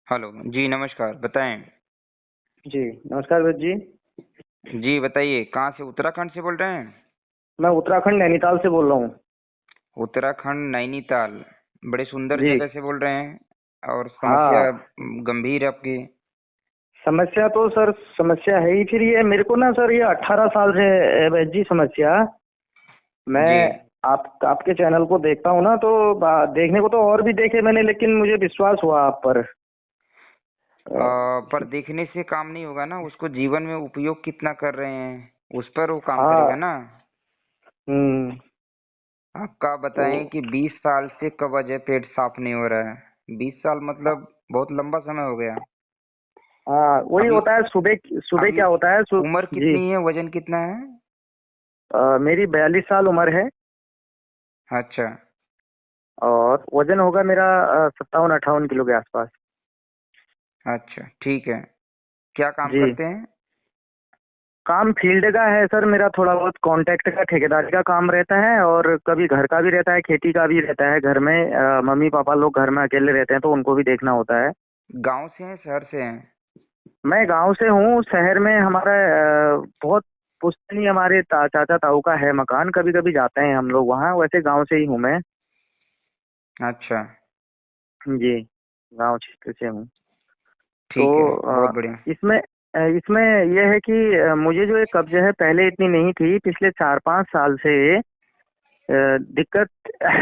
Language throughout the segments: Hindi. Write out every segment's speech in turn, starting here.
हेलो जी, नमस्कार। बताएं। जी नमस्कार भैया जी। जी बताइए, कहाँ से? उत्तराखंड से बोल रहे हैं? मैं उत्तराखंड नैनीताल से बोल रहा हूँ। उत्तराखंड नैनीताल, बड़े सुंदर जी जगह से बोल रहे हैं। और समस्या हाँ। गंभीर है आपकी। समस्या तो सर समस्या है ही। फिर ये मेरे को ना सर, ये 18 साल से है भैया जी समस्या। जी। मैं आपके चैनल को देखता हूँ ना, तो देखने को तो और भी देखे मैंने, लेकिन मुझे विश्वास हुआ आप पर। पर देखने से काम नहीं होगा ना, उसको जीवन में उपयोग कितना कर रहे हैं उस पर वो काम करेगा हाँ। ना। हम्म। आपका तो बताएं कि 20 साल से कब्ज पेट साफ नहीं हो रहा है। 20 साल मतलब बहुत लंबा समय हो गया। हाँ, वही अभी होता है। सुबह सुबह अभी क्या होता है उम्र जी। कितनी है, वजन कितना है? मेरी 42 साल उम्र है। अच्छा। और वजन होगा मेरा 57-58 किलो के आसपास। अच्छा ठीक है। क्या काम जी। करते हैं? काम फील्ड का है सर मेरा, थोड़ा बहुत कॉन्ट्रैक्ट का ठेकेदारी का काम रहता है, और कभी घर का भी रहता है, खेती का भी रहता है। घर में मम्मी पापा लोग घर में अकेले रहते हैं, तो उनको भी देखना होता है। गांव से हैं, शहर से हैं? मैं गांव से हूँ। शहर में हमारा बहुत पुश्तैनी हमारे चाचा ताऊ का है मकान। कभी कभी जाते हैं हम लोग वहाँ। वैसे गांव से ही हूँ मैं। अच्छा। जी, गांव क्षेत्र से हूँ। तो ठीक है, बहुत बढ़िया। इसमें यह है कि मुझे जो ये कब्ज है पहले इतनी नहीं थी। पिछले 4-5 साल से दिक्कत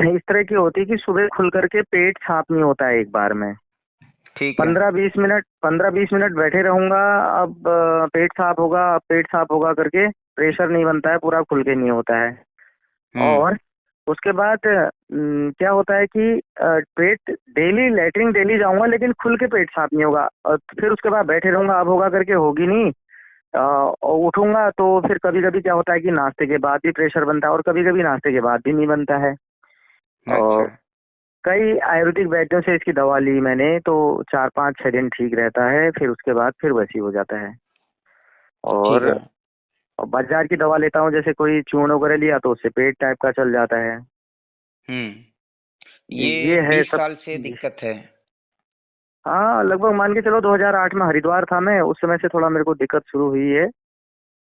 इस तरह की होती है कि सुबह खुल करके पेट साफ नहीं होता है एक बार में। ठीक है। 15-20 मिनट बैठे रहूंगा। अब पेट साफ होगा, अब पेट साफ होगा करके प्रेशर नहीं बनता है, पूरा खुल के नहीं होता है। हम्म। और उसके बाद क्या होता है कि पेट डेली लेटरिन डेली जाऊंगा, लेकिन खुल के पेट साफ नहीं होगा। और फिर उसके बाद बैठे रहूंगा, अब होगा करके होगी नहीं। और उठूंगा तो फिर कभी कभी क्या होता है कि नाश्ते के बाद भी प्रेशर बनता है, और कभी कभी नाश्ते के बाद भी नहीं बनता है। अच्छा। और कई आयुर्वेदिक वैद्यों से इसकी दवा ली मैंने, तो 4-5-6 दिन ठीक रहता है, फिर उसके बाद फिर वैसी हो जाता है। ठीक और है। बाजार की दवा लेता हूँ, जैसे कोई चूर्ण वगैरह लिया तो उससे पेट टाइप का चल जाता है। जी, ये ये है 20 सब। साल से जी दिक्कत है? हाँ, लगभग मान के चलो 2008 में हरिद्वार था मैं, उस समय से थोड़ा मेरे को दिक्कत शुरू हुई है।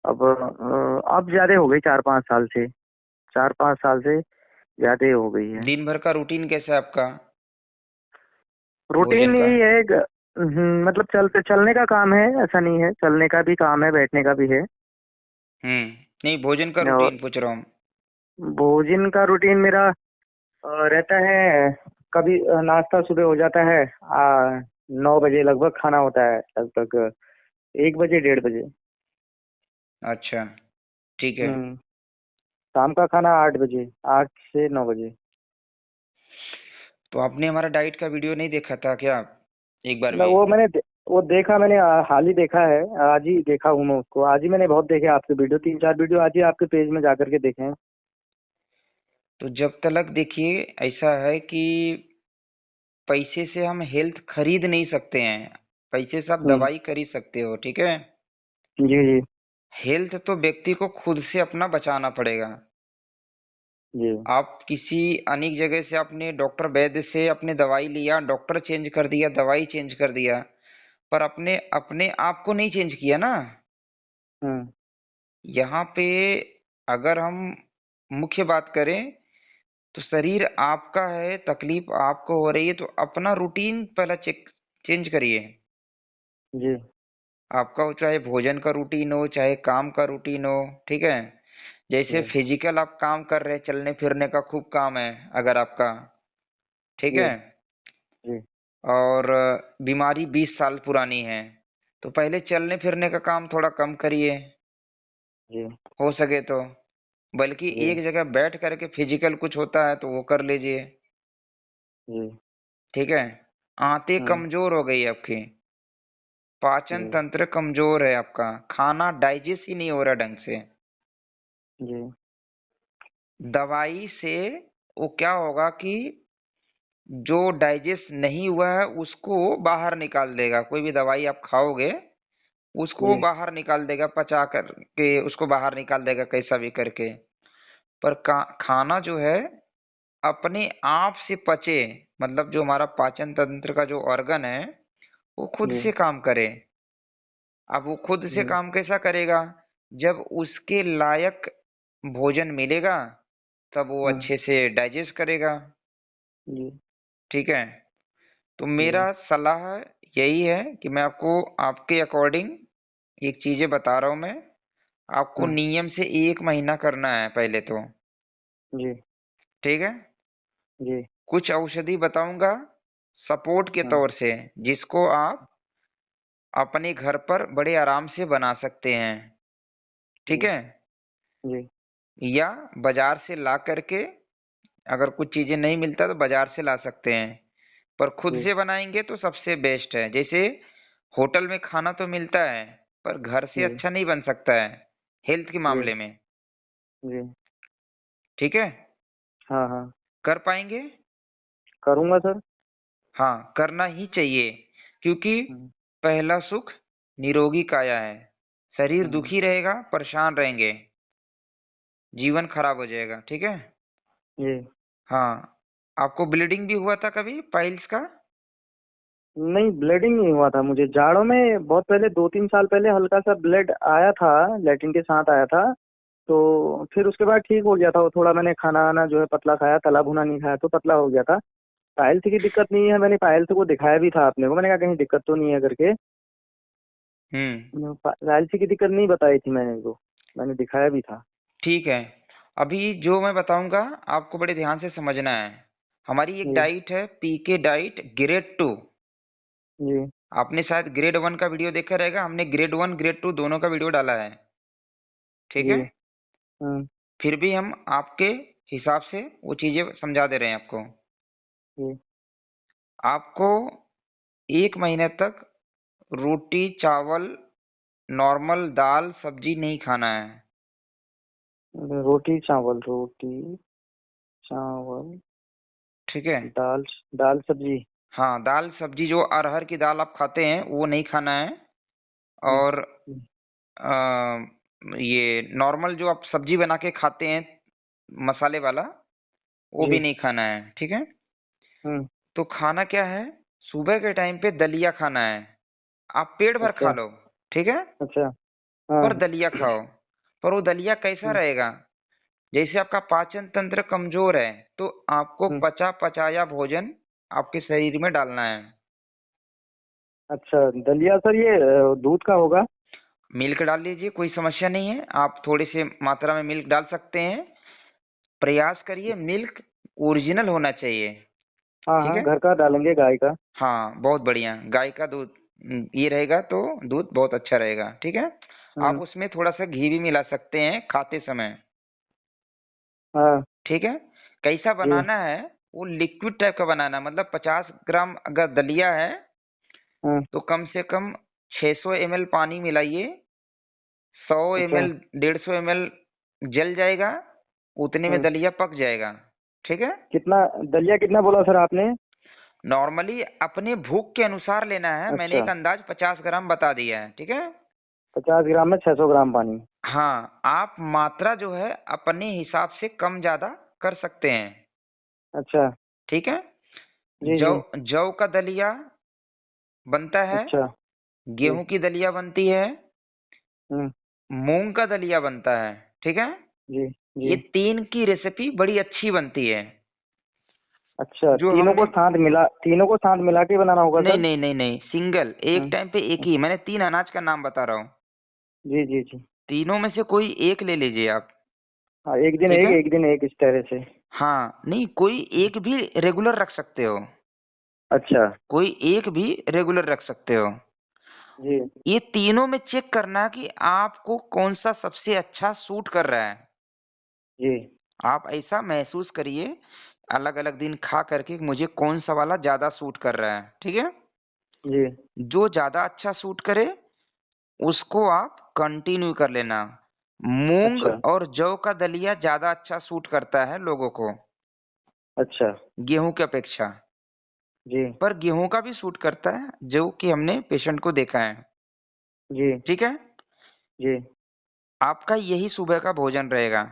अब ज्यादा हो गई 4-5 साल से। 4-5 साल से ज्यादा हो गई है। दिन भर का रूटीन कैसा है आपका, भोजन रूटीन का? यही है मतलब चलने का काम है, ऐसा नहीं है। चलने का भी काम है, बैठने का भी है। नहीं, भोजन का और रूटीन पूछ रहा हूँ। भोजन का रूटीन मेरा रहता है। कभी नाश्ता सुबह हो जाता है 9 बजे लगभग। खाना होता है लगभग 1 बजे 1:30 बजे। अच्छा ठीक है। हम्म। शाम का खाना 8 बजे, 8 से 9 बजे। तो आपने हमारा डाइट का वीडियो नहीं देखा था क्या एक बार मतलब भी? वो देखा मैंने, हाल ही देखा है। आज ही देखा हूँ मैं उसको। आज ही मैंने बहुत देखे आपके वीडियो, 3-4 वीडियो आज ही आपके पेज में जाकर के देखे हैं। तो जब तक देखिए, ऐसा है कि पैसे से हम हेल्थ खरीद नहीं सकते हैं। पैसे से आप हम्म। दवाई खरीद सकते हो, ठीक है। जी जी। हेल्थ तो व्यक्ति को खुद से अपना बचाना पड़ेगा। जी आप किसी अनेक जगह से आपने डॉक्टर वैद्य से अपने दवाई लिया, डॉक्टर चेंज कर दिया, दवाई चेंज कर दिया, पर अपने अपने आप को नहीं चेंज किया ना। हम्म। यहाँ पे अगर हम मुख्य बात करें, तो शरीर आपका है, तकलीफ आपको हो रही है, तो अपना रूटीन पहला चेक चेंज करिए। जी आपका हो चाहे भोजन का रूटीन हो, चाहे काम का रूटीन हो, ठीक है। जैसे जी फिजिकल आप काम कर रहे हैं, चलने फिरने का खूब काम है अगर आपका, ठीक जी है। जी और बीमारी 20 साल पुरानी है, तो पहले चलने फिरने का काम थोड़ा कम करिए, जी हो सके तो। बल्कि जी एक जगह बैठ करके फिजिकल कुछ होता है तो वो कर लीजिए, जी। ठीक है। आंतें हम्म। कमजोर हो गई आपकी, पाचन जी तंत्र कमजोर है आपका, खाना डाइजेस्ट ही नहीं हो रहा ढंग से। जी दवाई से वो क्या होगा कि जो डाइजेस्ट नहीं हुआ है उसको बाहर निकाल देगा। कोई भी दवाई आप खाओगे, उसको जी बाहर निकाल देगा, पचा कर के उसको बाहर निकाल देगा कैसा भी करके। पर खाना जो है अपने आप से पचे, मतलब जो हमारा पाचन तंत्र का जो ऑर्गन है, वो खुद जी। से काम करे। अब वो खुद से जी। काम कैसा करेगा? जब उसके लायक भोजन मिलेगा तब वो हाँ। अच्छे से डाइजेस्ट करेगा। जी। ठीक है। तो जी। मेरा सलाह यही है कि मैं आपको आपके अकॉर्डिंग एक चीजें बता रहा हूँ मैं। आपको हाँ। नियम से 1 महीना करना है पहले तो। जी। ठीक है। जी। कुछ औषधि बताऊंगा सपोर्ट के हाँ। तौर से, जिसको आप अपने घर पर बड़े आराम से बना सकते हैं। ठीक जी। है। जी। या बाजार से ला करके, अगर कुछ चीजें नहीं मिलता तो बाजार से ला सकते हैं, पर खुद जी। से बनाएंगे तो सबसे बेस्ट है। जैसे होटल में खाना तो मिलता है, पर घर से जी। अच्छा नहीं बन सकता है हेल्थ के जी। मामले में। जी। ठीक है। हाँ। हाँ। कर पाएंगे? करूँगा सर। हाँ, करना ही चाहिए, क्योंकि हम्म। पहला सुख निरोगी काया है। शरीर हम्म। दुखी रहेगा, परेशान रहेंगे, जीवन खराब हो जाएगा। ठीक है। जी। हाँ। आपको ब्लीडिंग भी हुआ था कभी पाइल्स का? नहीं, ब्लीडिंग नहीं हुआ था मुझे। जाड़ों में बहुत पहले, 2-3 साल पहले हल्का सा ब्लड आया था, लेटिन के साथ आया था। तो फिर उसके बाद ठीक हो गया था। वो थोड़ा मैंने खाना वाना जो है पतला खाया, तला भुना नहीं खाया, तो पतला हो गया था। पायल्स की दिक्कत नहीं है। मैंने पायल्स को दिखाया भी था अपने को, मैंने कहा कहीं दिक्कत तो नहीं है करके। हम्म। पायल्स की दिक्कत नहीं बताई थी मैंने इनको, मैंने दिखाया भी था। ठीक है। अभी जो मैं बताऊंगा आपको बड़े ध्यान से समझना है। हमारी एक जी। डाइट है, पीके डाइट ग्रेड 2। जी। आपने शायद ग्रेड 1 का वीडियो देखा रहेगा, हमने ग्रेड 1 ग्रेड 2 दोनों का वीडियो डाला है। ठीक जी। है। हाँ। फिर भी हम आपके हिसाब से वो चीजें समझा दे रहे हैं आपको। जी। आपको 1 महीने तक रोटी चावल, नॉर्मल दाल सब्जी नहीं खाना है। रोटी चावल, रोटी चावल, ठीक। ठीक है। दाल, दाल सब्जी। हाँ, दाल सब्जी जो अरहर की दाल आप खाते हैं वो नहीं खाना है। हम्म। और ये नॉर्मल जो आप सब्जी बना के खाते हैं मसाले वाला, वो भी जी। नहीं खाना है। ठीक है। हम्म। तो खाना क्या है? सुबह के टाइम पे दलिया खाना है। आप पेट भर खा अच्छा। लो। ठीक है। अच्छा। हाँ। पर दलिया खाओ। पर वो दलिया कैसा हम्म। रहेगा? जैसे आपका पाचन तंत्र कमजोर है, तो आपको हम्म। पचा पचाया भोजन आपके शरीर में डालना है। अच्छा, दलिया सर ये दूध का होगा? मिल्क डाल लीजिए, कोई समस्या नहीं है। आप थोड़ी सी मात्रा में मिल्क डाल सकते हैं। प्रयास करिए मिल्क ओरिजिनल होना चाहिए। हाँ ठीक हाँ, है। घर का डालेंगे, गाय का। हाँ, बहुत बढ़िया। गाय का दूध ये रहेगा तो दूध बहुत अच्छा रहेगा। ठीक है। आप हम्म। उसमें थोड़ा सा घी भी मिला सकते हैं खाते समय। हाँ। ठीक है। कैसा जी। बनाना है? वो लिक्विड टाइप का बनाना है, मतलब 50 ग्राम अगर दलिया है हाँ। तो कम से कम 600 ml पानी मिलाइए। 100 ml, अच्छा। 150 ml जल जाएगा, उतने में हाँ। दलिया पक जाएगा। ठीक है। कितना? दलिया कितना बोला सर आपने? नॉर्मली अपने भूख के अनुसार लेना है, मैंने अच्छा, एक अंदाज 50 ग्राम बता दिया है। ठीक है। 50 ग्राम में 600 ग्राम पानी? हाँ, आप मात्रा जो है अपने हिसाब से कम ज्यादा कर सकते हैं। अच्छा। ठीक है। जी। जौ जी। जौ का दलिया बनता है, अच्छा। जी। गेहूं की दलिया बनती है, हम्म। मूंग का दलिया बनता है। ठीक है। जी। जी। ये तीन की रेसिपी बड़ी अच्छी बनती है। अच्छा, जो तीनों को हमने साथ मिला, तीनों को साथ मिला के बनाना होगा नहीं सर? नहीं नहीं नहीं, सिंगल एक हाँ। टाइम पे एक ही। मैंने 3 अनाज का नाम बता रहा हूँ। जी। जी। जी। तीनों में से कोई एक ले लीजिए आप। हाँ, एक दिन ठीक एक, है। एक दिन एक, इस तरह से। हाँ, नहीं, कोई एक भी रेगुलर रख सकते हो। अच्छा। कोई एक भी रेगुलर रख सकते हो। जी। ये तीनों में चेक करना कि आपको कौन सा सबसे अच्छा सूट कर रहा है। जी। आप ऐसा महसूस करिए अलग अलग दिन खा करके कि मुझे कौन सा वाला ज्यादा सूट कर रहा है। ठीक है। जी। जो ज्यादा अच्छा सूट करे उसको आप कंटिन्यू कर लेना। मूंग अच्छा। और जौ का दलिया ज्यादा अच्छा सूट करता है लोगों को, अच्छा। गेहूं की अपेक्षा। जी। पर गेहूं का भी सूट करता है, जो कि हमने पेशेंट को देखा है। जी। ठीक है। जी। आपका यही सुबह का भोजन रहेगा।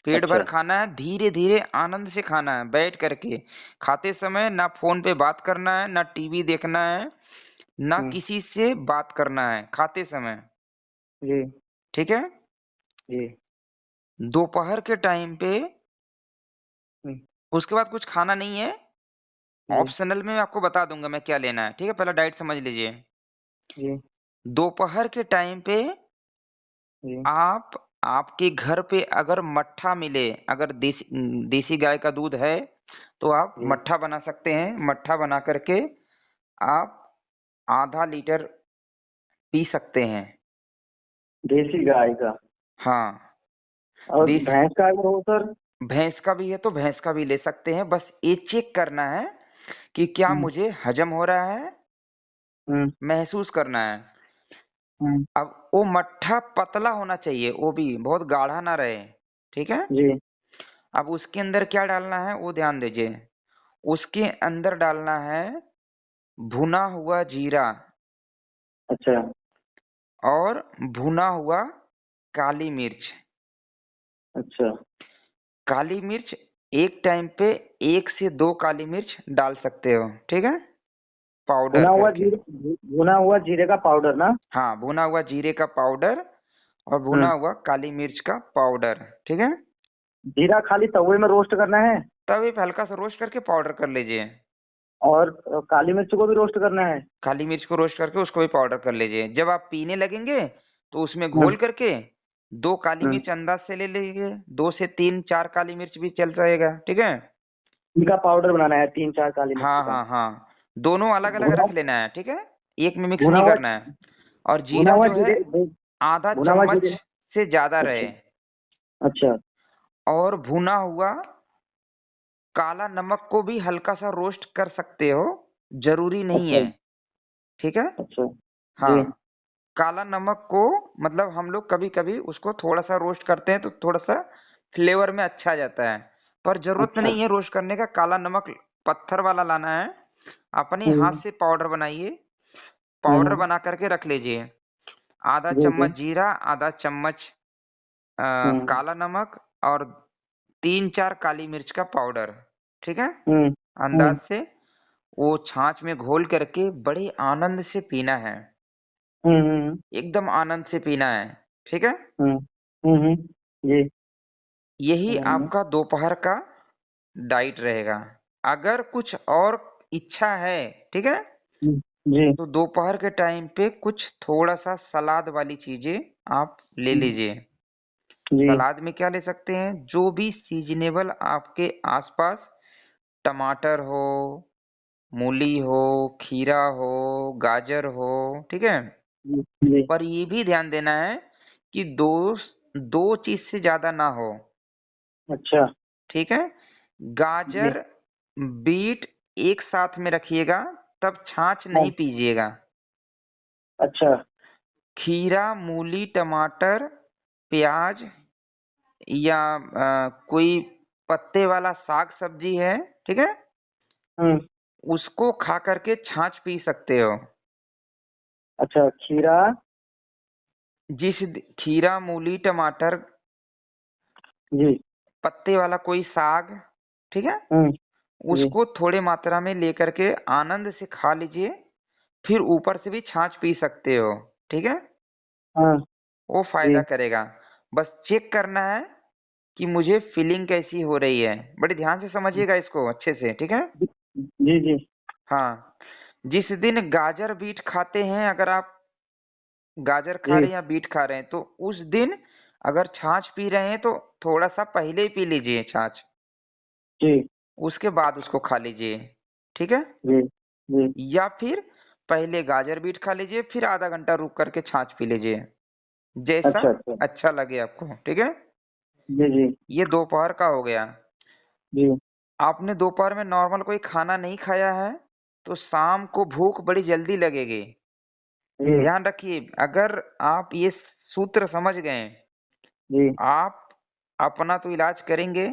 पेट भर अच्छा। खाना है, धीरे धीरे आनंद से खाना है, बैठ करके खाते समय ना फोन पे बात करना है, ना टीवी देखना है। ना हम्म, किसी से बात करना है खाते समय। जी ठीक है। जी। दोपहर के टाइम पे हम्म, उसके बाद कुछ खाना नहीं है। जी ऑप्शनल में मैं आपको बता दूंगा मैं क्या लेना है। ठीक है, पहला डाइट समझ लीजिए। जी दोपहर के टाइम पे जी आप आपके घर पे अगर मट्ठा मिले, अगर देसी देसी गाय का दूध है तो आप जी। मट्ठा बना सकते हैं। मट्ठा बना करके आप आधा लीटर पी सकते हैं। देसी गाय का? हाँ। और देसी भैंस का अगर हो सर? भैंस का भी है तो भैंस का भी ले सकते हैं। बस ये चेक करना है कि क्या हम्म, मुझे हजम हो रहा है, हम्म, महसूस करना है। हम्म, अब वो मट्ठा पतला होना चाहिए, वो भी बहुत गाढ़ा ना रहे। ठीक है। जी। अब उसके अंदर क्या डालना है वो ध्यान दीजिए। उसके अंदर डालना है भुना हुआ जीरा अच्छा और भुना हुआ काली मिर्च। अच्छा। काली मिर्च एक टाइम पे 1 से 2 काली मिर्च डाल सकते हो। ठीक है, पाउडर भुना हुआ करके। जीरे, भुना हुआ जीरे का पाउडर ना? हाँ, भुना हुआ जीरे का पाउडर और भुना हम्म। हुआ काली मिर्च का पाउडर। ठीक है। जीरा खाली तवे में रोस्ट करना है? तवे पे हल्का सा रोस्ट करके पाउडर कर लीजिए। और काली मिर्च को भी रोस्ट करना है? काली मिर्च को रोस्ट करके उसको भी पाउडर कर लीजिए। जब आप पीने लगेंगे तो उसमें हम्म, घोल करके 2 काली हम्म। मिर्च अंदाज से ले लीजिए। 2 से 3 4 काली मिर्च भी चल जाएगा। ठीक है। इनका पाउडर बनाना है 3-4 काली मिर्च हाँ का? हाँ हाँ, दोनों अलग अलग भुना रख लेना है। ठीक है, एक में मिक्स भुना नहीं हुआ करना है। और भुना जीरा हुआ जो है जीरे, आधा भुना हुआ चम्मच जीरे। से ज्यादा अच्छा रहे। अच्छा और भुना हुआ काला नमक को भी हल्का सा रोस्ट कर सकते हो, जरूरी नहीं अच्छा है। ठीक है। अच्छा। हाँ, जी काला नमक को मतलब हम लोग कभी कभी उसको थोड़ा सा रोस्ट करते हैं तो थोड़ा सा फ्लेवर में अच्छा आ जाता है। पर जरूरत अच्छा। नहीं है रोस्ट करने का। काला नमक पत्थर वाला लाना है, अपने हाथ हम्म से पाउडर बनाइए। पाउडर हम्म। बना करके रख लीजिए। आधा जी जी। चम्मच जीरा, आधा चम्मच हम्म काला नमक और 3 4 काली मिर्च का पाउडर। ठीक है, हम्म अंदाज हम्म से वो छाछ में घोल करके बड़े आनंद से पीना है। हम्म एकदम आनंद से पीना है। ठीक है। हम्म जी। यही समझ गया। आपका दोपहर का डाइट रहेगा। अगर कुछ और इच्छा है, ठीक है, जी। तो दोपहर के टाइम पे कुछ थोड़ा सा सलाद वाली चीजें आप ले लीजिए। जी। सलाद में क्या ले सकते हैं, जो भी सीजनेबल आपके आसपास, टमाटर हो, मूली हो, खीरा हो, गाजर हो। ठीक है। जी जी। पर ये भी ध्यान देना है कि दो दो चीज से ज्यादा ना हो। अच्छा। ठीक है। जी। गाजर, बीट एक साथ में रखिएगा, तब छाछ हाँ। नहीं पीजिएगा। अच्छा। खीरा, मूली, टमाटर, प्याज या कोई पत्ते वाला साग सब्जी है, ठीक है, हम्म। उसको खा करके छाछ पी सकते हो। अच्छा खीरा। खीरा, मूली, टमाटर, जी। पत्ते वाला कोई साग, ठीक है, हम्म। जी। उसको थोड़े मात्रा में लेकर के आनंद से खा लीजिए। फिर ऊपर से भी छाछ पी सकते हो। ठीक है, हाँ। वो फायदा जी करेगा। बस चेक करना है कि मुझे फीलिंग कैसी हो रही है। बड़े ध्यान से समझिएगा इसको अच्छे से। ठीक है। जी जी। हाँ, जिस दिन गाजर बीट खाते हैं, अगर आप गाजर खा जी रहे हैं या बीट खा रहे हैं तो उस दिन अगर छाछ पी रहे हैं तो थोड़ा सा पहले ही पी लीजिए छाछ, जी उसके बाद उसको खा लीजिए। ठीक है। जी जी। या फिर पहले गाजर बीट खा लीजिए, फिर आधा घंटा रुक करके छाछ पी लीजिए, जैसा अच्छा अच्छा। अच्छा लगे आपको। ठीक है। जी जी ये दोपहर का हो गया। जी आपने दोपहर में नॉर्मल कोई खाना नहीं खाया है तो शाम को भूख बड़ी जल्दी लगेगी। जी ध्यान रखिए, अगर आप ये सूत्र समझ गए, जी आप अपना तो इलाज करेंगे,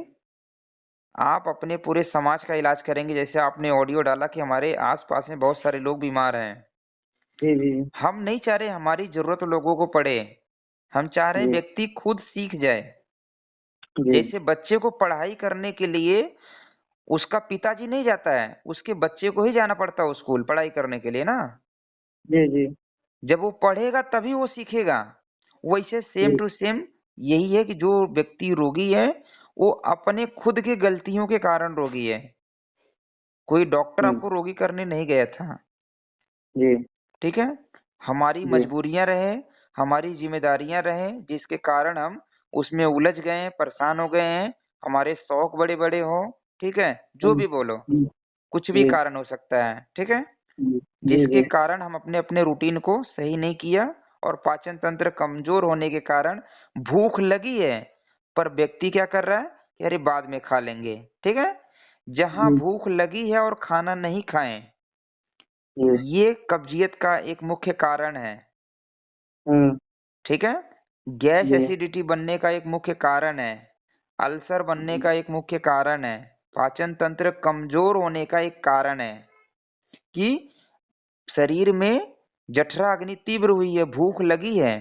आप अपने पूरे समाज का इलाज करेंगे। जैसे आपने ऑडियो डाला कि हमारे आसपास में बहुत सारे लोग बीमार हैं। जी जी हम नहीं चाह रहे हमारी जरूरत लोगों को पड़े, हम चाह रहे हैं जी व्यक्ति खुद सीख जाए। जी जैसे बच्चे को पढ़ाई करने के लिए उसका पिताजी नहीं जाता है, उसके बच्चे को ही जाना पड़ता है स्कूल पढ़ाई करने के लिए ना। जी जी जब वो पढ़ेगा तभी वो सीखेगा। वैसे सेम जी। टू सेम यही है कि जो व्यक्ति रोगी है वो अपने खुद की गलतियों के कारण रोगी है। कोई डॉक्टर हम्म। आपको रोगी करने नहीं गया था। जी ठीक है। हमारी जी मजबूरियां रहे, हमारी जिम्मेदारियां रहे, जिसके कारण हम उसमें उलझ गए हैं, परेशान हो गए हैं। हमारे शौक बड़े बड़े हो, ठीक है, जो हम्म, भी बोलो, हम्म, कुछ भी जी कारण हो सकता है, ठीक है, जी जी जिसके जी। कारण हम अपने अपने रूटीन को सही नहीं किया। और पाचन तंत्र कमजोर होने के कारण भूख लगी है पर व्यक्ति क्या कर रहा है कि अरे बाद में खा लेंगे। ठीक है। जहां जी भूख लगी है और खाना नहीं खाएं, जी। ये कब्जियत का एक मुख्य कारण है। हम्म। ठीक है। गैस जी एसिडिटी बनने का एक मुख्य कारण है। अल्सर बनने जी का एक मुख्य कारण है। पाचन तंत्र कमजोर होने का एक कारण है कि शरीर में जठरा अग्नि तीव्र हुई है, भूख लगी है।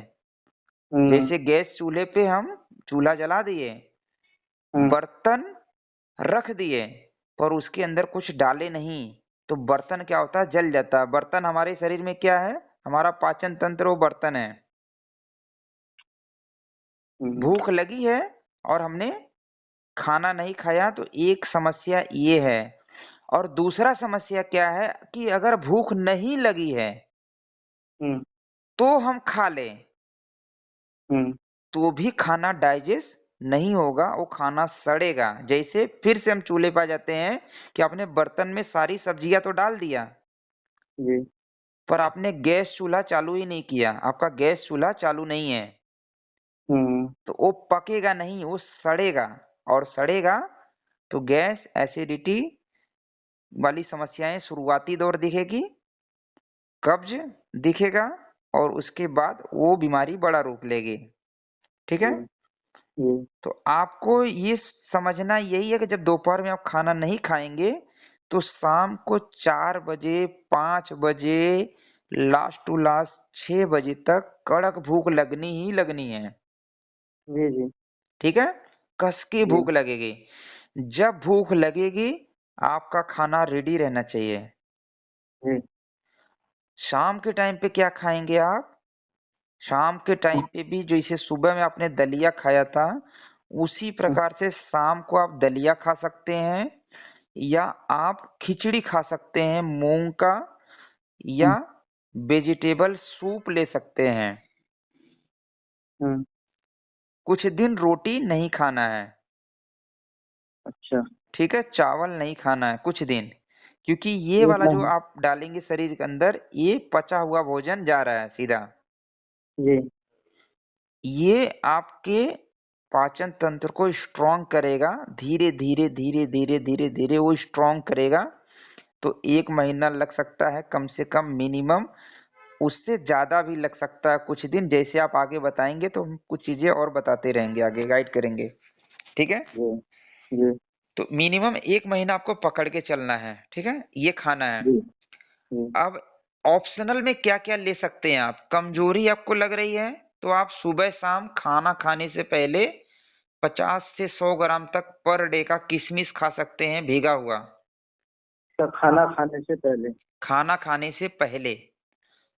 हम्म जैसे गैस चूल्हे पे हम चूल्हा जला दिए, हम्म। बर्तन रख दिए पर उसके अंदर कुछ डाले नहीं, तो बर्तन क्या होता है, जल जाता है। बर्तन हमारे शरीर में क्या है, हमारा पाचन तंत्र वो बर्तन है। हम्म, भूख लगी है और हमने खाना नहीं खाया तो एक समस्या ये है। और दूसरा समस्या क्या है कि अगर भूख नहीं लगी है हम्म, तो हम खा लें हम्म, तो भी खाना डाइजेस्ट नहीं होगा, वो खाना सड़ेगा। जैसे फिर से हम चूल्हे पर आ जाते हैं कि आपने बर्तन में सारी सब्जियां तो डाल दिया जी। पर आपने गैस चूल्हा चालू ही नहीं किया, आपका गैस चूल्हा चालू नहीं है, हम्म तो वो पकेगा नहीं, वो सड़ेगा। और सड़ेगा तो गैस एसिडिटी वाली समस्याएं शुरुआती दौर दिखेगी, कब्ज दिखेगा और उसके बाद वो बीमारी बड़ा रूप लेगी। ठीक है। जी जी। तो आपको ये समझना यही है कि जब दोपहर में आप खाना नहीं खाएंगे तो शाम को 4 बजे, 5 बजे, लास्ट टू लास्ट 6 बजे तक कड़क भूख लगनी ही लगनी है। जी जी ठीक है। कस की जी भूख लगेगी। जब भूख लगेगी आपका खाना रेडी रहना चाहिए। जी। शाम के टाइम पे क्या खाएंगे आप, शाम के टाइम पे भी जैसे सुबह में आपने दलिया खाया था उसी प्रकार से शाम को आप दलिया खा सकते हैं या आप खिचड़ी खा सकते हैं मूंग का, या वेजिटेबल सूप ले सकते हैं। हम्म। कुछ दिन रोटी नहीं खाना है। अच्छा। ठीक है, चावल नहीं खाना है कुछ दिन, क्योंकि ये एक वाला जो महीने। आप डालेंगे शरीर के अंदर ये पचा हुआ भोजन जा रहा है सीधा। जी। ये आपके पाचन तंत्र को स्ट्रांग करेगा, धीरे धीरे धीरे धीरे धीरे धीरे वो स्ट्रांग करेगा। तो 1 महीना लग सकता है कम से कम मिनिमम, उससे ज्यादा भी लग सकता है कुछ दिन। जैसे आप आगे बताएंगे तो हम कुछ चीजें और बताते रहेंगे, आगे गाइड करेंगे। ठीक है। जी जी तो मिनिमम 1 महीना आपको पकड़ के चलना है। ठीक है, ये खाना है। जी जी। अब ऑप्शनल में क्या क्या ले सकते हैं आप, कमजोरी आपको लग रही है तो आप सुबह शाम खाना खाने से पहले 50 से 100 ग्राम तक पर डे का किशमिश खा सकते हैं भीगा हुआ। तो खाना खाने से पहले? खाना खाने से पहले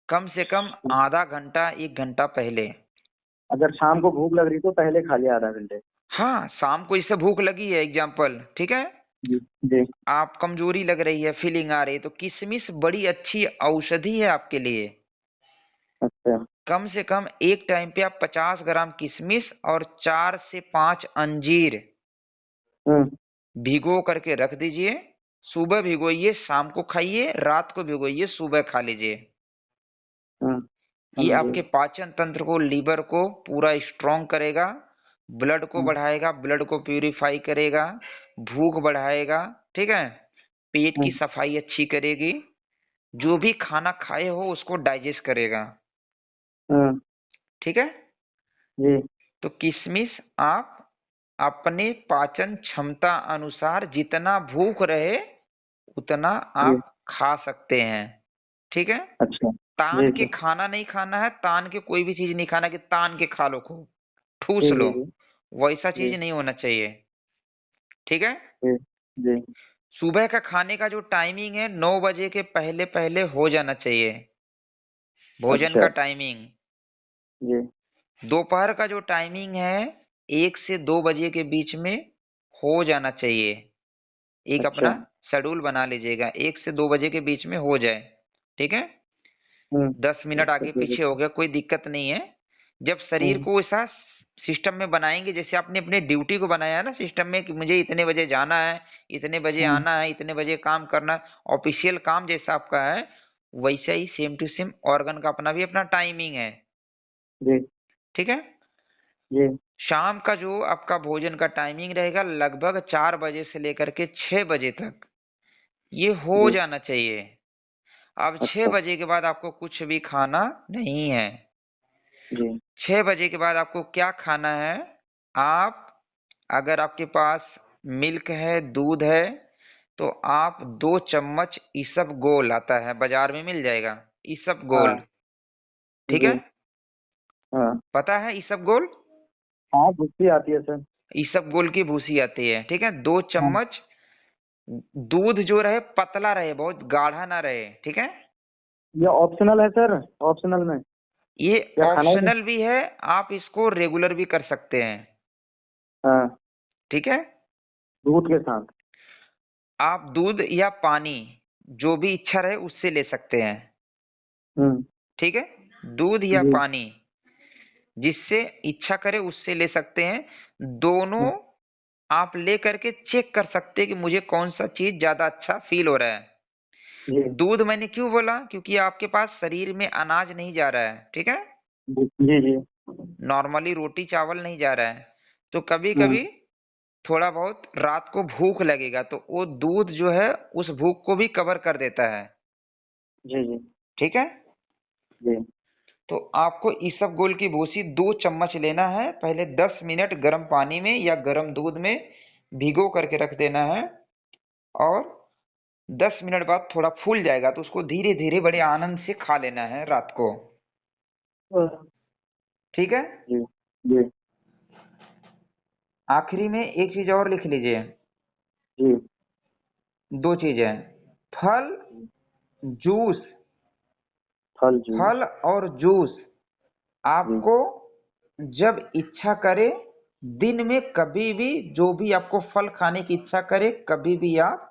कम से कम आधा घंटा 1 घंटा पहले। अगर शाम को भूख लग रही तो पहले खा लिया आधा घंटे? हाँ, शाम को इससे भूख लगी है एग्जाम्पल, ठीक है, जी जी। आप कमजोरी लग रही है, फीलिंग आ रही है, तो किशमिश बड़ी अच्छी औषधि है आपके लिए। अच्छा। कम से कम एक टाइम पे आप 50 ग्राम किशमिश और 4 से 5 अंजीर हम्म भिगो करके रख दीजिए। सुबह भिगोइए, शाम को खाइए, रात को भिगोइए, सुबह खा लीजिए। हम्म। ये समझे। आपके पाचन तंत्र को, लीवर को पूरा स्ट्रांग करेगा, ब्लड को हम्म बढ़ाएगा, ब्लड को प्यूरिफाई करेगा, भूख बढ़ाएगा। ठीक है। पेट की हम्म सफाई अच्छी करेगी, जो भी खाना खाए हो उसको डाइजेस्ट करेगा। हम्म। ठीक है। जी तो किशमिश आप अपने पाचन क्षमता अनुसार जितना भूख रहे उतना जी। आप खा सकते हैं। ठीक है। अच्छा। तान जी के जी खाना नहीं खाना है, तान के कोई भी चीज नहीं खाना कि तान के खा लो, खूब ठूस जी लो, जी जी वैसा चीज जी नहीं होना चाहिए। ठीक है। जी जी। सुबह का खाने का जो टाइमिंग है 9 बजे के पहले पहले हो जाना चाहिए। भोजन अच्छा। का टाइमिंग जी। दोपहर का जो टाइमिंग है 1 से 2 बजे के बीच में हो जाना चाहिए। एक अच्छा। अपना शेड्यूल बना लीजिएगा, 1 से 2 बजे के बीच में हो जाए। ठीक है, 10 मिनट अच्छा, आगे ठीक है। पीछे हो गया कोई दिक्कत नहीं है। जब शरीर हम्म। को ऐसा सिस्टम में बनाएंगे, जैसे आपने अपने ड्यूटी को बनाया है ना सिस्टम में कि मुझे इतने बजे जाना है, इतने बजे हम्म। आना है, इतने बजे काम करना है, ऑफिशियल काम जैसा आपका है, वैसा ही सेम टू सेम ऑर्गन का अपना भी अपना टाइमिंग है। जी। ठीक है, जी। शाम का जो आपका भोजन का टाइमिंग रहेगा लगभग 4 बजे से लेकर के 6 बजे तक ये हो जी। जाना चाहिए। अब छह अच्छा। बजे के बाद आपको कुछ भी खाना नहीं है। जी। 6 बजे के बाद आपको क्या खाना है? आप, अगर आपके पास मिल्क है, दूध है, तो आप 2 चम्मच इसबगोल आता है बाजार में मिल जाएगा, इसबगोल। हाँ। ठीक जी। है, हाँ। पता है इसबगोल? हाँ, भुस्सी आती है सर। इसबगोल की भूसी आती है। ठीक है, दो हाँ। चम्मच दूध जो रहे पतला रहे, बहुत गाढ़ा ना रहे। ठीक है, ये ऑप्शनल है सर, ऑप्शनल में, ये या खाना ही नहीं? ऑप्शनल भी है, आप इसको रेगुलर भी कर सकते हैं। हाँ। ठीक है, दूध के साथ। आप दूध या पानी जो भी इच्छा रहे उससे ले सकते हैं। हम्म। ठीक है, दूध या जी। पानी जिससे इच्छा करे उससे ले सकते हैं। दोनों हम्म। आप ले करके चेक कर सकते हैं कि मुझे कौन सा चीज ज्यादा अच्छा फील हो रहा है। जी। दूध मैंने क्यों बोला? क्योंकि आपके पास शरीर में अनाज नहीं जा रहा है। ठीक है, जी। जी। जी। नॉर्मली रोटी चावल नहीं जा रहा है, तो कभी हम्म। कभी थोड़ा बहुत रात को भूख लगेगा तो वो दूध जो है उस भूख को भी कवर कर देता है। जी। जी। ठीक है, जी। तो आपको इसबगोल की भूसी 2 चम्मच लेना है। पहले 10 मिनट गर्म पानी में या गर्म दूध में भिगो करके रख देना है, और 10 मिनट बाद थोड़ा फूल जाएगा तो उसको धीरे धीरे बड़े आनंद से खा लेना है रात को। ठीक है, जी। जी। आखिरी में एक चीज और लिख लीजिए। जी। 2 चीजें, फल, जूस। फल जूस। फल और जूस जी। आपको जब इच्छा करे, दिन में कभी भी जो भी आपको फल खाने की इच्छा करे कभी भी आप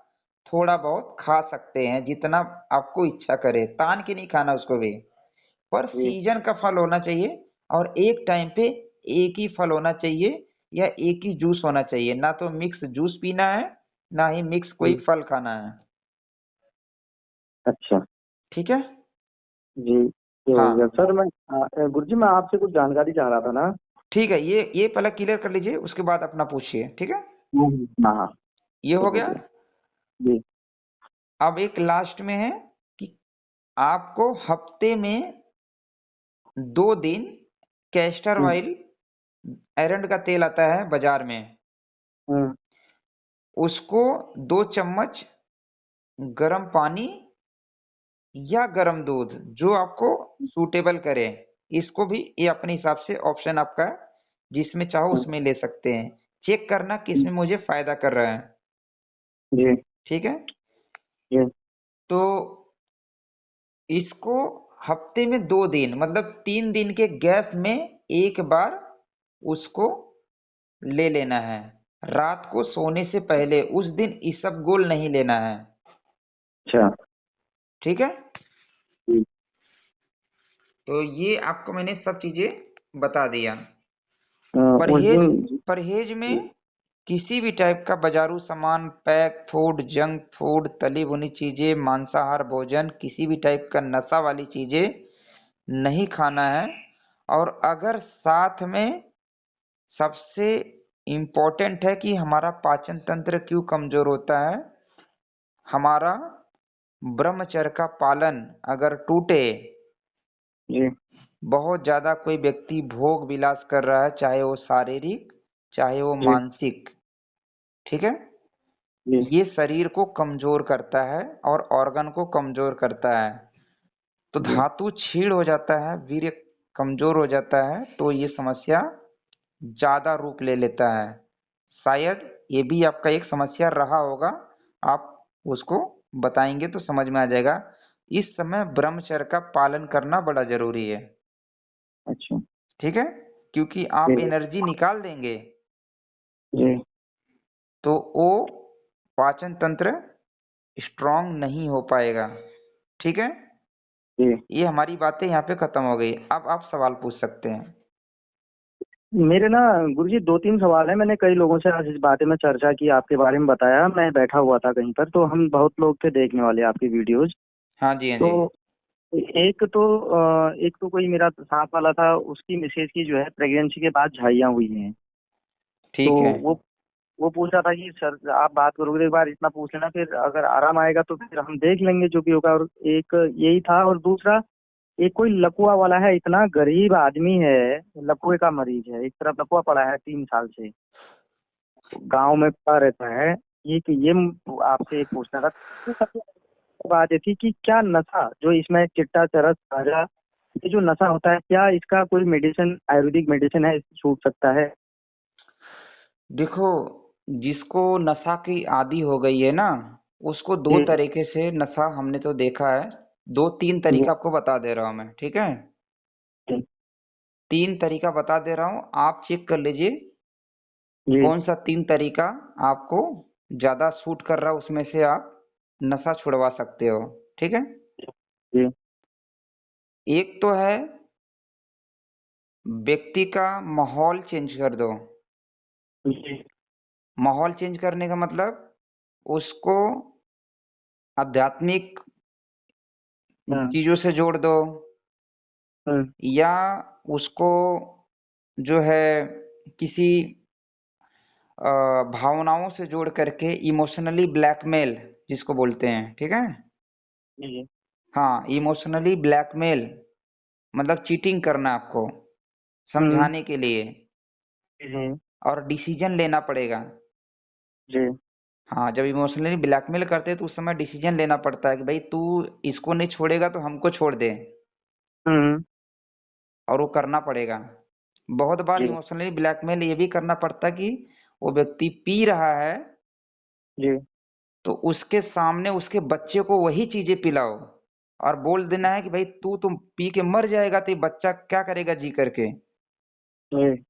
थोड़ा बहुत खा सकते हैं, जितना आपको इच्छा करे, तान के नहीं खाना उसको भी। पर जी। सीजन का फल होना चाहिए, और एक टाइम पे एक ही फल होना चाहिए या एक ही जूस होना चाहिए, ना तो मिक्स जूस पीना है ना ही मिक्स कोई जी। फल खाना है। अच्छा। ठीक है, जी, ये हो गया हाँ सर। मैं गुरुजी, मैं आपसे कुछ जानकारी चाह रहा था ना। ठीक है, ये पहले क्लियर कर लीजिए, उसके बाद अपना पूछिए। ठीक है, हाँ हाँ। ये तो हो गया। बोलिए। जी। अब एक लास्ट में है कि आपको हफ्ते में 2 दिन कैस्टर हम्म। ऑयल, एरंड का तेल आता है बाजार में, हम्म। उसको 2 चम्मच गर्म पानी या गर्म दूध जो आपको सूटेबल करे, इसको भी ये अपने हिसाब से ऑप्शन आपका है, जिसमें चाहो हम्म। उसमें ले सकते हैं। चेक करना किसमें मुझे फायदा कर रहा है। जी। ठीक है, जी। तो इसको हफ्ते में 2 दिन मतलब 3 दिन के गैप में एक बार उसको ले लेना है। रात को सोने से पहले उस दिन इसबगोल नहीं लेना है। अच्छा। ठीक है, जी। तो ये आपको मैंने सब चीजें बता दिया। उस परहेज, दिन। परहेज जी। में किसी भी टाइप का बाजारू सामान, पैक फूड, जंक फूड, तली भुनी चीजें, मांसाहार भोजन, किसी भी टाइप का नशा वाली चीजें नहीं खाना है। और अगर साथ में सबसे इम्पोर्टेंट है कि हमारा पाचन तंत्र क्यों कमजोर होता है, हमारा ब्रह्मचर्य का पालन अगर टूटे, जी। बहुत ज्यादा कोई व्यक्ति भोग विलास कर रहा है, चाहे वो शारीरिक चाहे वो जी। मानसिक, ठीक है, जी। ये शरीर को कमजोर करता है और ऑर्गन को कमजोर करता है। तो जी। धातु क्षीण हो जाता है, वीर्य कमजोर हो जाता है, तो ये समस्या ज्यादा रूप ले लेता है। शायद ये भी आपका एक समस्या रहा होगा, आप उसको बताएंगे तो समझ में आ जाएगा। इस समय ब्रह्मचर्य का पालन करना बड़ा जरूरी है। अच्छा। ठीक है, क्योंकि आप जी। एनर्जी निकाल देंगे जी। तो वो पाचन तंत्र स्ट्रांग नहीं हो पाएगा। ठीक है, जी। ये हमारी बातें यहाँ पे खत्म हो गई। अब आप सवाल पूछ सकते हैं। मेरे ना गुरुजी 2-3 सवाल है। मैंने कई लोगों से आज इस बारे में चर्चा की, आपके बारे में बताया। मैं बैठा हुआ था कहीं पर, तो हम बहुत लोग थे देखने वाले आपकी वीडियोज। हाँ जी, हाँ तो जी। एक तो कोई मेरा साथ वाला था, उसकी मिसेज की जो है प्रेगनेंसी के बाद झाइयाँ हुई हैं। तो ठीक है। वो वो पूछ रहा था कि सर आप बात करोगे तो एक बार इतना पूछ लेना, फिर अगर आराम आएगा तो फिर हम देख लेंगे जो भी होगा। और एक यही था, और दूसरा एक कोई लकवा वाला है, इतना गरीब आदमी है, लकवे का मरीज है, एक तरफ लकवा पड़ा है 3 साल से, गांव में पड़ा रहता है। ये आपसे एक पूछना था। तो सबसे बड़ी बात ये थी कि क्या नशा जो इसमें चिट्टा चरस गांजा, ये जो नशा होता है, क्या इसका कोई मेडिसिन, आयुर्वेदिक मेडिसिन है, इससे छूट सकता है? देखो, जिसको नशा की आदि हो गई है ना, उसको दो जी। तरीके से नशा हमने तो देखा है। 2-3 जी। तरीका आपको बता दे रहा हूँ मैं, ठीक है? जी। 3 तरीका बता दे रहा हूँ, आप चेक कर लीजिए जी। कौन सा 3 तरीका आपको ज्यादा सूट कर रहा है, उसमें से आप नशा छुड़वा सकते हो। ठीक है, जी। एक तो है व्यक्ति का माहौल चेंज कर दो। जी। माहौल चेंज करने का मतलब उसको आध्यात्मिक हाँ। चीजों से जोड़ दो, हाँ। या उसको जो है किसी भावनाओं से जोड़ करके इमोशनली ब्लैकमेल जिसको बोलते हैं। ठीक है, जी। हाँ, इमोशनली ब्लैकमेल मतलब चीटिंग करना आपको हम्म। समझाने के लिए, जी। और डिसीजन लेना पड़ेगा। जी। हाँ, जब इमोशनली ब्लैकमेल करते हैं तो उस समय डिसीजन लेना पड़ता है कि भाई तू इसको नहीं छोड़ेगा तो हमको छोड़ दे, हम्म। और वो करना पड़ेगा। बहुत बार जी। इमोशनली ब्लैकमेल ये भी करना पड़ता है कि वो व्यक्ति पी रहा है जी। तो उसके सामने उसके बच्चे को वही चीजें पिलाओ, और बोल देना है कि भाई तू तुम पी के मर जाएगा तो ये बच्चा क्या करेगा जी करके, जी।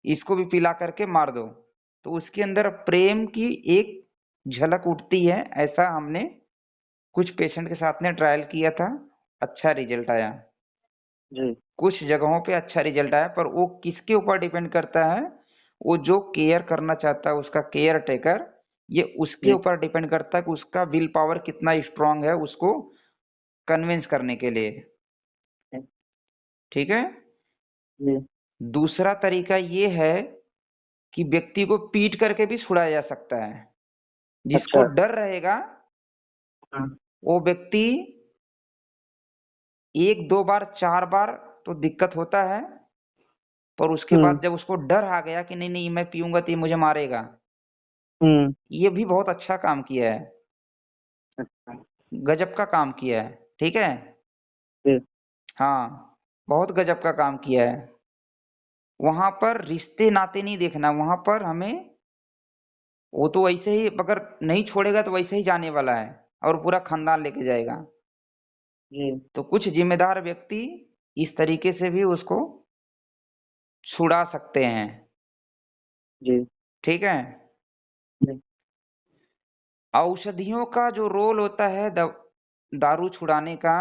इसको भी पिला करके मार दो। तो उसके अंदर प्रेम की एक झलक उठती है। ऐसा हमने कुछ पेशेंट के साथ में ट्रायल किया था, अच्छा रिजल्ट आया। जी। कुछ जगहों पे अच्छा रिजल्ट आया, पर वो किसके ऊपर डिपेंड करता है, वो जो केयर करना चाहता है उसका केयर टेकर, ये उसके जी। ऊपर डिपेंड करता है कि उसका विल पावर कितना स्ट्रांग है उसको कन्विंस करने के लिए। ठीक है, जी। दूसरा तरीका ये है कि व्यक्ति को पीट करके भी छुड़ाया जा सकता है। जिसको अच्छा। डर रहेगा हाँ। वो व्यक्ति 1-2 बार 4 बार तो दिक्कत होता है, पर उसके हम्म। बाद जब उसको डर आ गया कि नहीं नहीं मैं पीऊंगा तो ये मुझे मारेगा, हम्म। ये भी बहुत अच्छा काम किया है, अच्छा। गजब का काम किया है। ठीक है, जी। हाँ, बहुत गजब का काम किया है। वहां पर रिश्ते नाते नहीं देखना, वहां पर हमें, वो तो वैसे ही अगर नहीं छोड़ेगा तो वैसे ही जाने वाला है और पूरा खानदान लेके जाएगा। जी। तो कुछ जिम्मेदार व्यक्ति इस तरीके से भी उसको छुड़ा सकते हैं। जी। ठीक है, जी। औषधियों का जो रोल होता है दारू छुड़ाने का,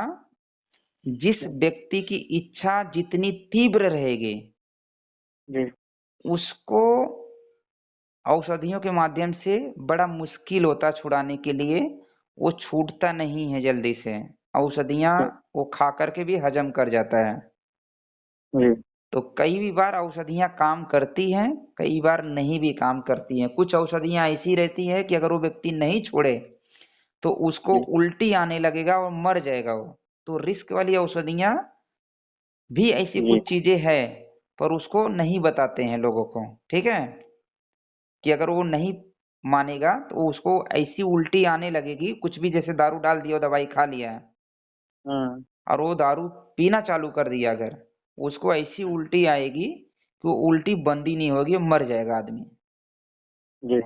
जिस व्यक्ति की इच्छा जितनी तीव्र रहेगी जी। उसको औषधियों के माध्यम से बड़ा मुश्किल होता है छुड़ाने के लिए, वो छूटता नहीं है जल्दी से। औषधियाँ जी। वो खा करके भी हजम कर जाता है। जी। तो कई भी बार औषधियाँ काम करती हैं, कई बार नहीं भी काम करती हैं। कुछ औषधियाँ ऐसी रहती है कि अगर वो व्यक्ति नहीं छोड़े तो उसको जी। उल्टी आने लगेगा और मर जाएगा वो। तो रिस्क वाली औषधियाँ भी ऐसी जी। कुछ चीजें हैं, पर उसको नहीं बताते हैं लोगों को। ठीक है, कि अगर वो नहीं मानेगा तो उसको ऐसी उल्टी आने लगेगी, कुछ भी, जैसे दारू डाल दिया, दवाई खा लिया है हाँ। और वो दारू पीना चालू कर दिया, अगर उसको ऐसी उल्टी आएगी कि वो उल्टी बंद ही नहीं होगी, मर जाएगा आदमी। जी।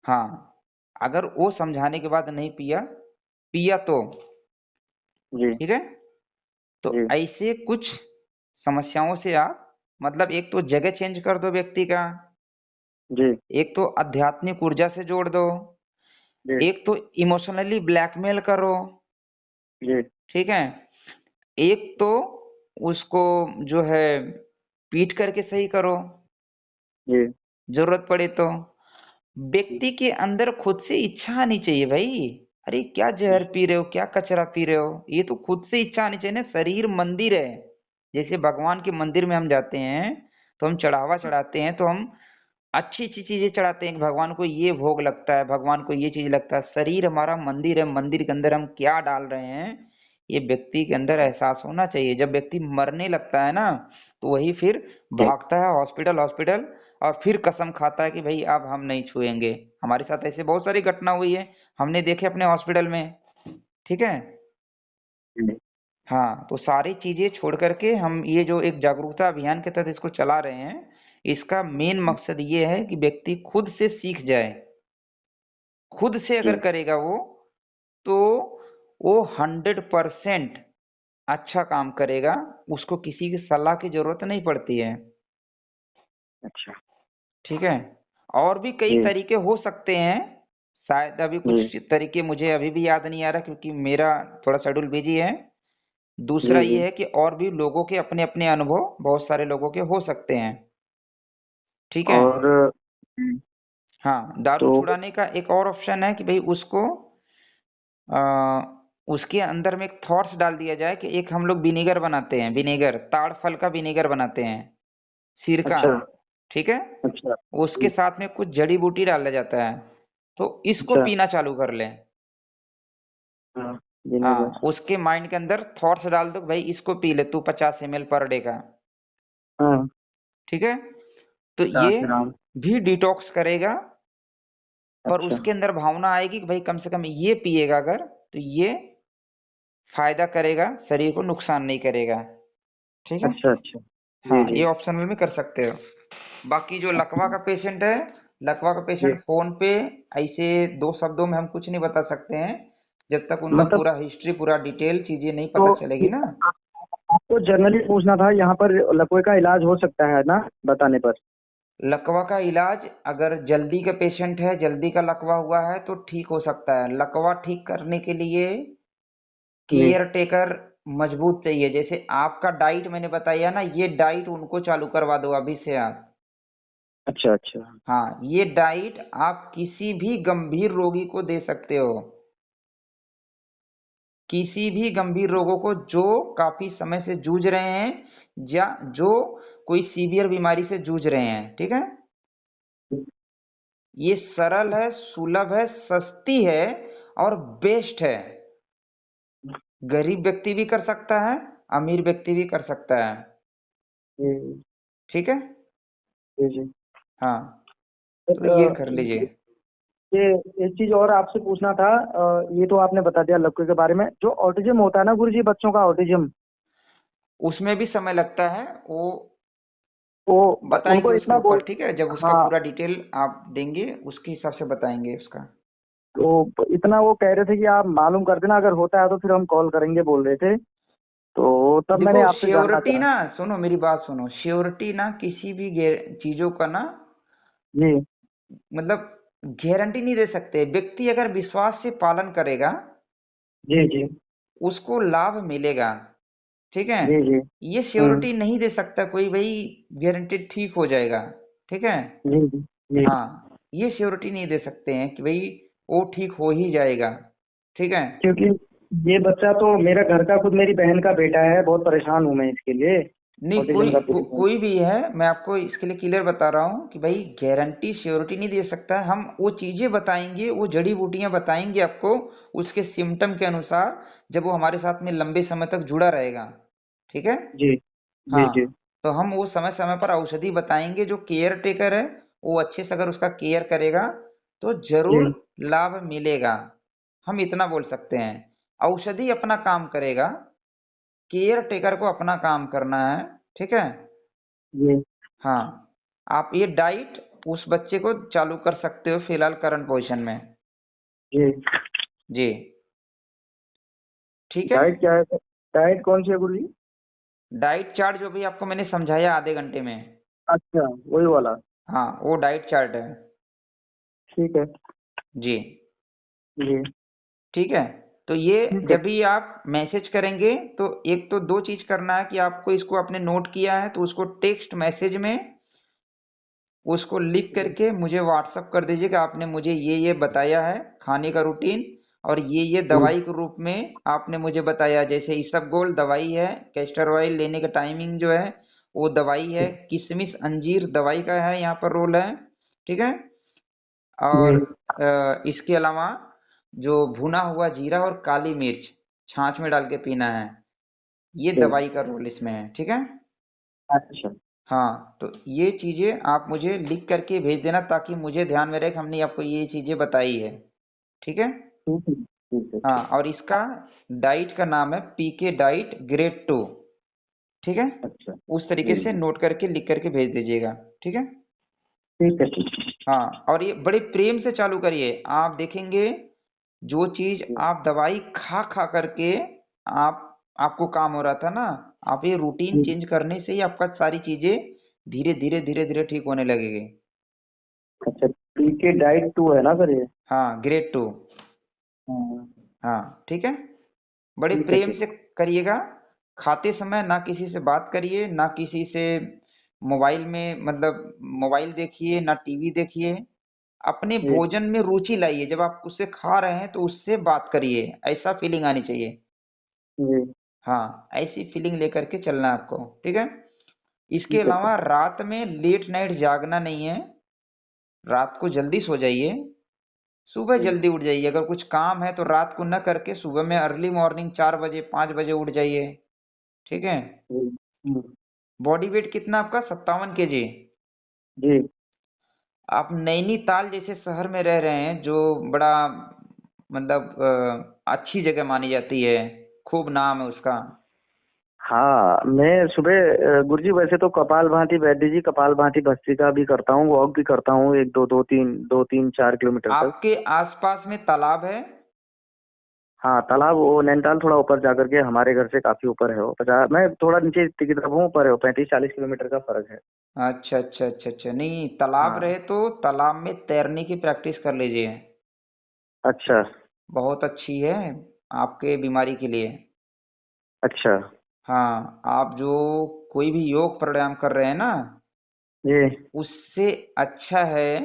हाँ, अगर वो समझाने के बाद नहीं पिया पिया तो जी। ठीक है। तो जी। ऐसे कुछ समस्याओं से आप मतलब एक तो जगह चेंज कर दो व्यक्ति का, जी। एक तो आध्यात्मिक ऊर्जा से जोड़ दो, जी। एक तो इमोशनली ब्लैकमेल करो, जी। ठीक है, एक तो उसको जो है पीट करके सही करो जी। जरूरत पड़े तो। व्यक्ति के अंदर खुद से इच्छा आनी चाहिए भाई। अरे क्या जहर पी रहे हो, क्या कचरा पी रहे हो, ये तो खुद से इच्छा आनी चाहिए ना। शरीर मंदिर है। जैसे भगवान के मंदिर में हम जाते हैं तो हम चढ़ावा चढ़ाते हैं, तो हम अच्छी अच्छी चीजें चढ़ाते हैं कि भगवान को ये भोग लगता है, भगवान को ये चीज लगता है। शरीर हमारा मंदिर है, मंदिर के अंदर हम क्या डाल रहे हैं ये व्यक्ति के अंदर एहसास होना चाहिए। जब व्यक्ति मरने लगता है ना तो वही फिर भागता है हॉस्पिटल हॉस्पिटल, और फिर कसम खाता है कि भाई अब हम नहीं छुएंगे। हमारे साथ ऐसे बहुत सारी घटना हुई है, हमने देखे अपने हॉस्पिटल में। ठीक है। जी। हाँ, तो सारी चीजें छोड़ करके हम ये जो एक जागरूकता अभियान के तहत इसको चला रहे हैं, इसका मेन मकसद ये है कि व्यक्ति खुद से सीख जाए। खुद से अगर जी। करेगा वो, तो वो 100% अच्छा काम करेगा। उसको किसी की सलाह की जरूरत नहीं पड़ती है। अच्छा। ठीक है। और भी कई जी। तरीके हो सकते हैं। शायद अभी जी। कुछ तरीके मुझे अभी भी याद नहीं आ रहा क्योंकि मेरा थोड़ा शेड्यूल बिजी है। दूसरा जी। ये जी। है कि और भी लोगों के अपने अपने अनुभव बहुत सारे लोगों के हो सकते हैं। ठीक है। और हाँ, दारू तो छुड़ाने का एक और ऑप्शन है कि भाई उसको आ, उसके अंदर में एक थॉट्स डाल दिया जाए कि एक हम लोग विनेगर बनाते हैं, विनेगर ताड़ फल का विनेगर बनाते हैं, सिरका। अच्छा। ठीक है। अच्छा। उसके जी। साथ में कुछ जड़ी बूटी डाला जाता है, तो इसको अच्छा। पीना चालू कर लें। हाँ, विनेगर। हाँ, उसके माइंड के अंदर थॉट्स डाल दो कि भाई इसको पी ले तू 50 ml पर डे का। हाँ। ठीक है। तो ये 50 ग्राम। भी डिटॉक्स करेगा। पर अच्छा। उसके अंदर भावना आएगी कि भाई कम से कम ये पिएगा अगर, तो ये फायदा करेगा, शरीर को नुकसान नहीं करेगा। ठीक है। अच्छा। अच्छा। हाँ, जी। जी। ये ऑप्शनल में कर सकते हो। बाकी जो लकवा का पेशेंट है, लकवा का जी। पेशेंट फोन पे ऐसे दो शब्दों में हम कुछ नहीं बता सकते हैं जब तक उनका मतलब पूरा हिस्ट्री पूरा डिटेल चीजें नहीं तो पता चलेगी ना। आपको जनरली पूछना था, यहाँ पर लकवे का इलाज हो सकता है ना, बताने पर? लकवा का इलाज अगर जल्दी का पेशेंट है, जल्दी का लकवा हुआ है तो ठीक हो सकता है। लकवा ठीक करने के लिए जी। केयर टेकर मजबूत चाहिए। जैसे आपका डाइट मैंने बताया ना, ये डाइट उनको चालू करवा दो अभी से आप। अच्छा। अच्छा। हाँ, ये डाइट आप किसी भी गंभीर रोगी को दे सकते हो। किसी भी गंभीर रोगों को जो काफी समय से जूझ रहे हैं या जो कोई सीवियर बीमारी से जूझ रहे हैं। ठीक है। ये सरल है, सुलभ है, सस्ती है और बेस्ट है। गरीब व्यक्ति भी कर सकता है, अमीर व्यक्ति भी कर सकता है। जी। ठीक है। जी। जी। हाँ, तो ये सर, कर लीजिए। ये एक चीज और आपसे पूछना था। ये तो आपने बता दिया लकवे के बारे में। जो ऑटिज्म होता है ना गुरुजी, बच्चों का ऑटिज्म, उसमें भी समय लगता है वो, वो बताएंगे उनको उसके इतना ऊपर। बोल। ठीक है, जब उसका हाँ, पूरा डिटेल आप देंगे उसके हिसाब से बताएंगे उसका। तो इतना वो कह रहे थे कि आप मालूम कर देना, अगर होता है तो फिर हम कॉल करेंगे, बोल रहे थे। तो तब मैंने देखो आपसे जानना श्योरिटी चाहा। ना, सुनो मेरी बात सुनो, श्योरिटी ना किसी भी चीजों का ना जी। मतलब गारंटी नहीं दे सकते। व्यक्ति अगर विश्वास से पालन करेगा जी। जी। उसको लाभ मिलेगा। ठीक है। जी। जी। ये श्योरिटी नहीं दे सकता कोई भाई गारंटेड ठीक हो जाएगा। ठीक है। जी। जी। जी। हाँ, ये श्योरिटी नहीं दे सकते हैं कि भाई वो ठीक हो ही जाएगा। ठीक है। क्योंकि ये बच्चा तो मेरा घर का, खुद मेरी बहन का बेटा है। बहुत परेशान हूँ मैं इसके लिए, नहीं, ऑटिज्म का पेशेंट। कोई भी है, मैं आपको इसके लिए क्लियर बता रहा हूँ कि भाई गारंटी श्योरिटी नहीं दे सकता है। हम वो चीजें बताएंगे, वो जड़ी बूटियां बताएंगे आपको उसके सिम्टम के अनुसार, जब वो हमारे साथ में लंबे समय तक जुड़ा रहेगा। ठीक है। जी। जी। जी। हाँ, तो हम वो समय समय पर औषधि बताएंगे। जो केयर टेकर है वो अच्छे से अगर उसका केयर करेगा तो जरूर जी। लाभ मिलेगा। हम इतना बोल सकते हैं। औषधि अपना काम करेगा, केयर टेकर को अपना काम करना है। ठीक है। जी। हाँ, आप ये डाइट उस बच्चे को चालू कर सकते हो फिलहाल करंट पोजीशन में। जी। जी। ठीक है। डाइट क्या है? डाइट कौन सी है गुरु जी? डाइट चार्ट जो भी आपको मैंने समझाया आधे घंटे में। अच्छा, वही वाला। हाँ, वो डाइट चार्ट है। ठीक है। जी। जी। ठीक है। तो ये ठीक है। जब भी आप मैसेज करेंगे तो एक तो दो चीज करना है कि आपको इसको आपने नोट किया है तो उसको टेक्स्ट मैसेज में उसको लिख करके मुझे व्हाट्सअप कर दीजिए कि आपने मुझे ये बताया है खाने का रूटीन, और ये हम्म। दवाई के रूप में आपने मुझे बताया, जैसे इसबगोल दवाई है, कैस्टर ऑयल लेने का टाइमिंग जो है वो दवाई है, किशमिश अंजीर दवाई का है यहाँ पर रोल है। ठीक है। और जी। इसके अलावा जो भुना हुआ जीरा और काली मिर्च छाछ में डाल के पीना है, ये ठीक। दवाई का रोल इसमें है। ठीक है। अच्छा। हाँ, तो ये चीजें आप मुझे लिख करके भेज देना ताकि मुझे ध्यान में रहे कि हमने आपको ये चीजें बताई है। ठीक है। ठीक है। ठीक है। हाँ, ठीक। और इसका डाइट का नाम है पीके डाइट ग्रेड 2। ठीक है। अच्छा। उस तरीके जी से जी। नोट करके लिख करके भेज दीजिएगा। ठीक है। ठीक है। ठीक है। हाँ, और ये बड़े प्रेम से चालू करिए, आप देखेंगे जो चीज जी। आप दवाई खा खा करके आप आपको काम हो रहा था ना, आप ये रूटीन जी। चेंज करने से ही आपका सारी चीजें धीरे धीरे धीरे धीरे ठीक होने लगेगी। अच्छा, पीके डाइट 2 है ना सर ये? हाँ, ग्रेड 2। हाँ। हाँ, ठीक है। बड़े ठीक है। प्रेम ठीक से करिएगा। खाते समय ना किसी से बात करिए, ना किसी से मोबाइल में मतलब मोबाइल देखिए, ना टीवी देखिए। अपने है। जी। भोजन में रुचि लाइए, जब आप उससे खा रहे हैं तो उससे बात करिए, ऐसा फीलिंग आनी चाहिए। जी। हाँ, ऐसी फीलिंग लेकर के चलना है आपको। ठीक है। इसके ठीक है सर। अलावा रात में लेट नाइट जागना नहीं है। रात को जल्दी सो जाइए, सुबह जी। जल्दी उठ जाइए। अगर कुछ काम है तो रात को न करके सुबह में अर्ली मॉर्निंग 4 बजे 5 बजे उठ जाइए। ठीक है। जी। बॉडी वेट कितना आपका? 57 kg। जी। आप नैनीताल जैसे शहर में रह रहे हैं जो बड़ा मतलब अच्छी जगह मानी जाती है, खूब नाम है उसका। हाँ, मैं सुबह गुरुजी वैसे तो कपाल भांति वैद्य जी कपाल भांति भस्त्रिका भी करता हूँ, वॉक भी करता हूँ, एक दो दो तीन 4 किलोमीटर तक। आपके आसपास में तालाब है? हाँ, तालाब वो नैनीताल थोड़ा ऊपर जाकर के हमारे घर से काफी ऊपर है, वो 50, मैं थोड़ा नीचे की तरफ हूँ, ऊपर है वो 35-40 किलोमीटर का फर्क है। अच्छा अच्छा अच्छा अच्छा, नहीं तालाब हाँ। रहे तो तालाब में तैरने की प्रैक्टिस कर लीजिए, अच्छा। बहुत अच्छी है आपके बीमारी के लिए। अच्छा। हाँ, आप जो कोई भी योग प्राणायाम कर रहे हैं ना, जी। उससे अच्छा है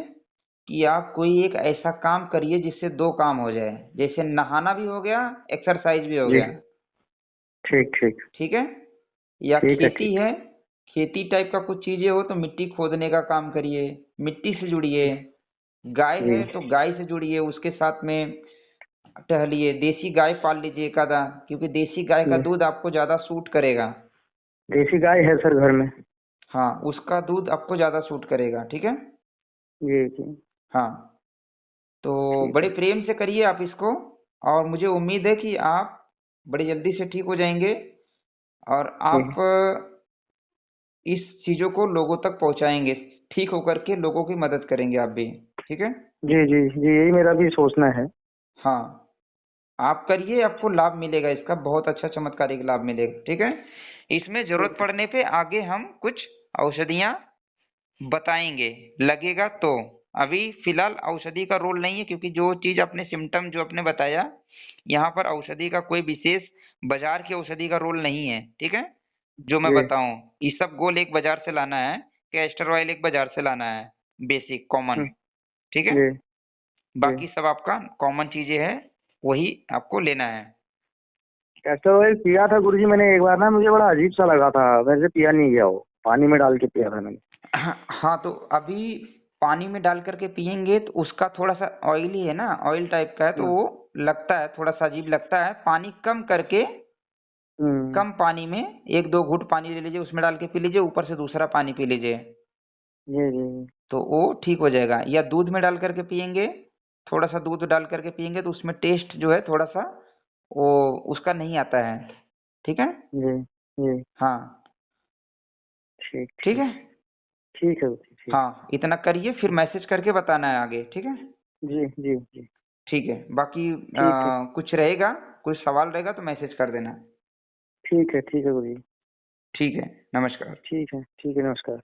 कि आप कोई एक ऐसा काम करिए जिससे दो काम हो जाए, जैसे नहाना भी हो गया, एक्सरसाइज भी हो जी। गया। ठीक ठीक। ठीक है। या ठीक है। खेती ठीक। है, खेती टाइप का कुछ चीजें हो तो मिट्टी खोदने का काम करिए, मिट्टी से जुड़िए। गाय जी। है तो गाय से जुड़िए, उसके साथ में टहलिए। देसी गाय पाल लीजिए एक आधा, क्योंकि देसी गाय का जी। दूध आपको ज्यादा सूट करेगा। देसी गाय है सर घर में। हाँ, उसका दूध आपको ज्यादा सूट करेगा। ठीक है। जी जी। हाँ, तो ठीक बड़े है। प्रेम से करिए आप इसको, और मुझे उम्मीद है कि आप बड़ी जल्दी से ठीक हो जाएंगे, और जी आप इस चीजों को लोगों तक पहुंचाएंगे, ठीक होकर के लोगों की मदद करेंगे आप भी। ठीक है। जी जी जी, यही मेरा भी सोचना है। हाँ, आप करिए, आपको लाभ मिलेगा, इसका बहुत अच्छा चमत्कारिक लाभ मिलेगा। ठीक है। इसमें जरूरत ठीक है। पड़ने पे आगे हम कुछ औषधियाँ बताएंगे, लगेगा तो। अभी फिलहाल औषधि का रोल नहीं है, क्योंकि जो चीज आपने सिम्टम जो आपने बताया, यहाँ पर औषधि का कोई विशेष बाजार की औषधि का रोल नहीं है। ठीक है। जो मैं जी। बताऊं, इसबगोल एक बाजार से लाना है, कैस्टर ऑयल एक बाजार से लाना है, बेसिक कॉमन। हम्म। ठीक है। जी। जी। बाकी सब आपका कॉमन चीजें हैं, वही आपको लेना है। कैस्टर ऑयल पिया था गुरुजी मैंने एक बार ना, मुझे बड़ा अजीब सा लगा था, वैसे पिया नहीं गया, वो पानी में डाल के पिया था मैंने। हाँ, तो अभी पानी में डाल करके पियेंगे तो उसका थोड़ा सा ऑयली है ना, ऑयल टाइप का है, तो हम्म। वो लगता है थोड़ा सा अजीब लगता है। पानी कम करके, हम्म। कम पानी में एक दो घूंट पानी ले लीजिए, उसमें डाल के पी लीजिए, ऊपर से दूसरा पानी पी लीजिए, जी जी। तो वो ठीक हो जाएगा। या दूध में डाल करके पियेंगे, थोड़ा सा दूध डाल करके पियेंगे तो उसमें टेस्ट जो है थोड़ा सा वो उसका नहीं आता है। ठीक है। जी। जी। हाँ। ठीक ठीक ठीक। है। ठीक है गुरुजी, ठीक। हाँ, इतना करिए, फिर मैसेज करके बताना है आगे। ठीक है। जी जी जी। ठीक है, बाकी ठीक है। कुछ रहेगा, कुछ सवाल रहेगा तो मैसेज कर देना। ठीक है गुरु जी। ठीक है, नमस्कार। ठीक है नमस्कार।